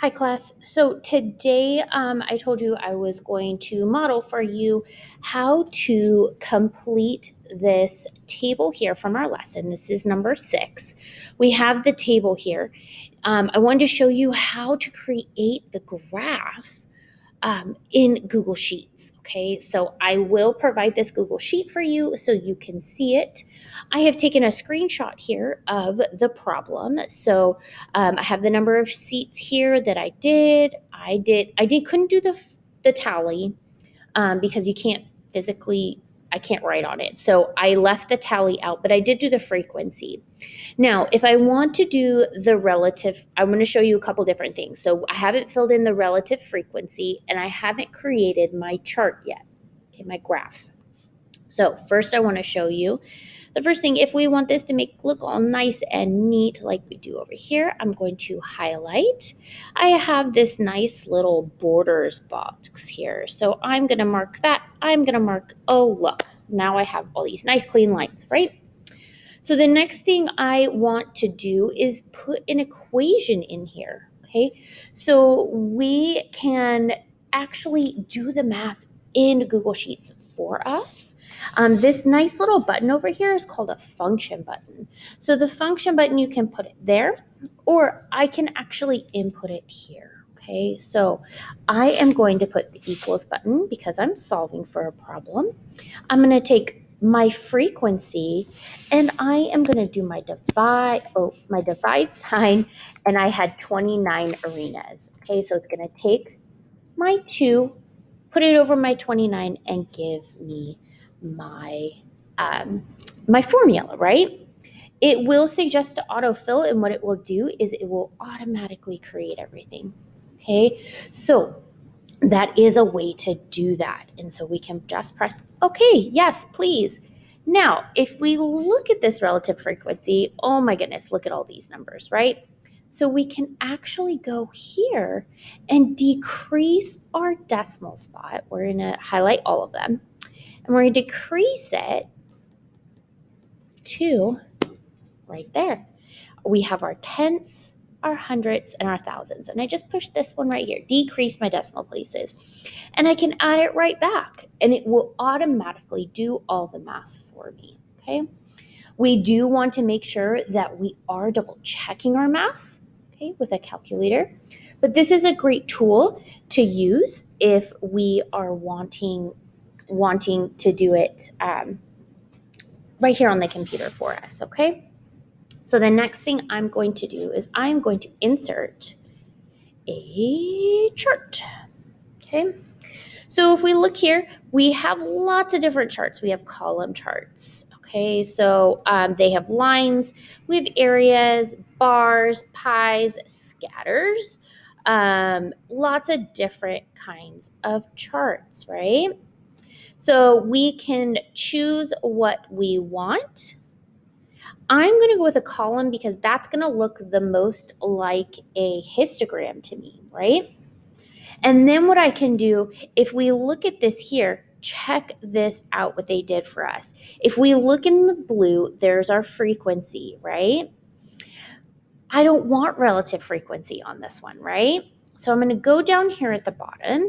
Hi, class. So today I told you I was going to model for you how to complete this table here from our lesson. This is number 6. We have the table here. I wanted to show you how to create the graph in Google Sheets. Okay, so I will provide this Google Sheet for you so you can see it. I have taken a screenshot here of the problem. So I have the number of seats here that I did. Couldn't do the tally because you can't physically. I can't write on it. So I left the tally out, but I did do the frequency. Now, if I want to do the relative, I'm going to show you a couple different things. So I haven't filled in the relative frequency and I haven't created my chart yet, okay, my graph. So first I want to show you the first thing. If we want this to look all nice and neat like we do over here, I'm going to highlight. I have this nice little borders box here. So I'm going to mark that. I'm going to mark, oh, look, now I have all these nice clean lines, right? So the next thing I want to do is put an equation in here, okay? So we can actually do the math in Google Sheets for us. This nice little button over here is called a function button. So the function button, you can put it there, or I can actually input it here. Okay, so I am going to put the equals button because I'm solving for a problem. I'm going to take my frequency and I am going to do my divide sign, and I had 29 arenas. Okay, so it's going to take my 2, put it over my 29 and give me my my formula, right? It will suggest to autofill, and what it will do is it will automatically create everything. Okay, so that is a way to do that. And so we can just press, okay, yes, please. Now, if we look at this relative frequency, oh my goodness, look at all these numbers, right? So we can actually go here and decrease our decimal spot. We're going to highlight all of them, and we're going to decrease it to right there. We have our tenths, our hundredths, and our thousands. And I just pushed this one right here, decrease my decimal places. And I can add it right back, and it will automatically do all the math for me, okay? We do want to make sure that we are double checking our math, okay, with a calculator. But this is a great tool to use if we are wanting to do it right here on the computer for us, okay? So the next thing I'm going to do is I'm going to insert a chart. Okay. So if we look here, we have lots of different charts. We have column charts. Okay. So they have lines, we have areas, bars, pies, scatters, lots of different kinds of charts, right? So we can choose what we want. I'm going to go with a column because that's going to look the most like a histogram to me, right? And then what I can do, if we look at this here, check this out, what they did for us. If we look in the blue, there's our frequency, right? I don't want relative frequency on this one, right? So I'm going to go down here at the bottom,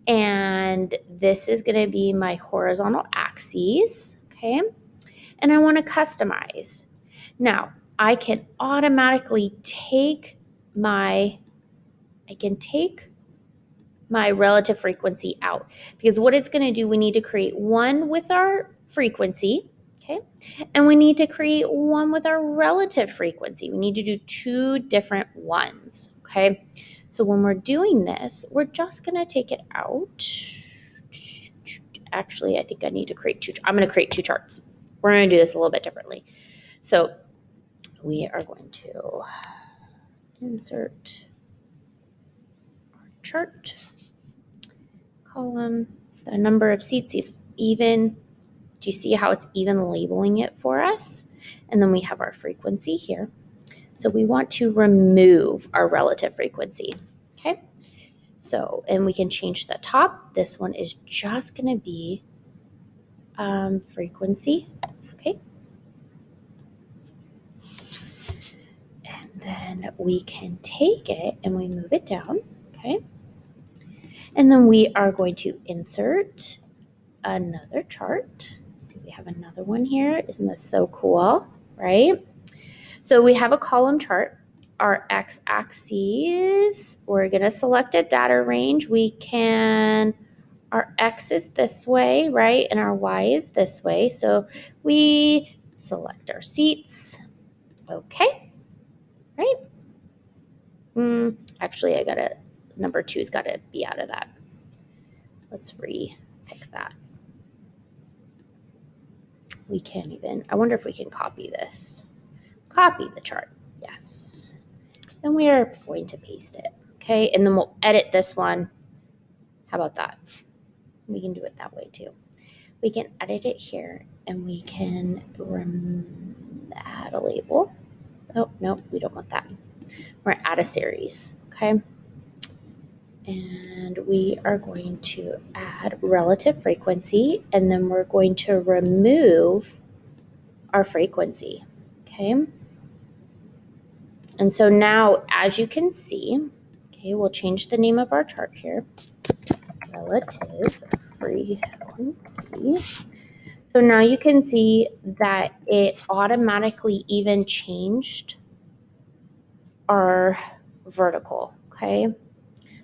and this is going to be my horizontal axes, okay? And I want to customize. Now, I can automatically take my relative frequency out, because what it's going to do, we need to create one with our frequency, okay? And we need to create one with our relative frequency. We need to do 2 different ones, okay? So when we're doing this, we're just going to take it out. Actually, I think I need to create 2. I'm going to create 2 charts. We're going to do this a little bit differently. So we are going to insert our chart column. The number of seats is even. Do you see how it's even labeling it for us? And then we have our frequency here. So we want to remove our relative frequency. Okay. So, and we can change the top. This one is just going to be frequency. Okay. And then we can take it and we move it down, okay? And then we are going to insert another chart. See, we have another one here. Isn't this so cool, right? So we have a column chart. Our x-axis, we're going to select a data range. Our x is this way, right? And our y is this way. So we select our seats. Okay, right? Actually, number 2's got to be out of that. Let's re-pick that. I wonder if we can copy this. Copy the chart, yes. Then we are going to paste it, okay? And then we'll edit this one. How about that? We can do it that way too. We can edit it here and we can add a label. Oh, no, we don't want that. We're going to add a series, okay? And we are going to add relative frequency, and then we're going to remove our frequency, okay? And so now, as you can see, okay, we'll change the name of our chart here, relative frequency. So now you can see that it automatically even changed our vertical, okay?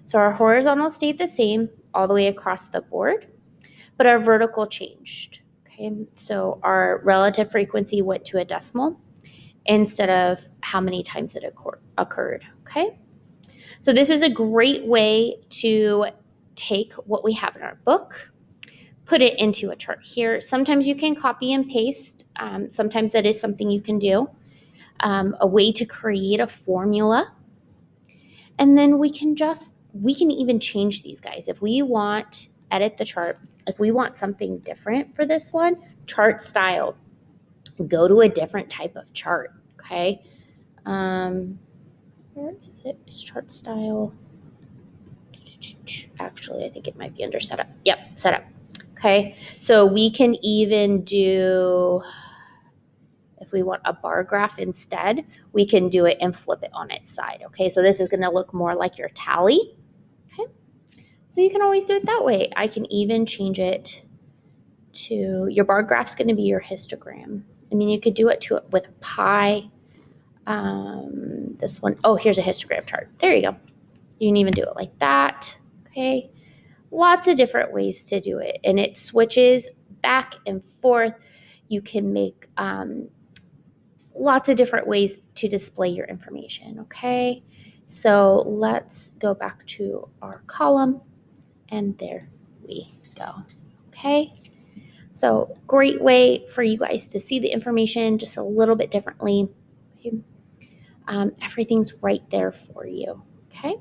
So our horizontal stayed the same all the way across the board, but our vertical changed, okay? So our relative frequency went to a decimal instead of how many times it occurred, okay? So this is a great way to take what we have in our book, put it into a chart here. Sometimes you can copy and paste. Sometimes that is something you can do. A way to create a formula. And then we can even change these guys. If we want, edit the chart. If we want something different for this one, chart style, go to a different type of chart, okay? Where is it? Is chart style? Actually, I think it might be under setup. Yep, setup. Okay, so we can even do, if we want a bar graph instead, we can do it and flip it on its side. Okay, so this is going to look more like your tally. Okay, so you can always do it that way. I can even change it to, your bar graph's going to be your histogram. I mean, you could do it with a pie. This one, oh, here's a histogram chart. There you go. You can even do it like that. Okay, lots of different ways to do it, and it switches back and forth. You can make lots of different ways to display your information, okay? So let's go back to our column, and there we go, okay? So great way for you guys to see the information just a little bit differently. Okay? Everything's right there for you, okay?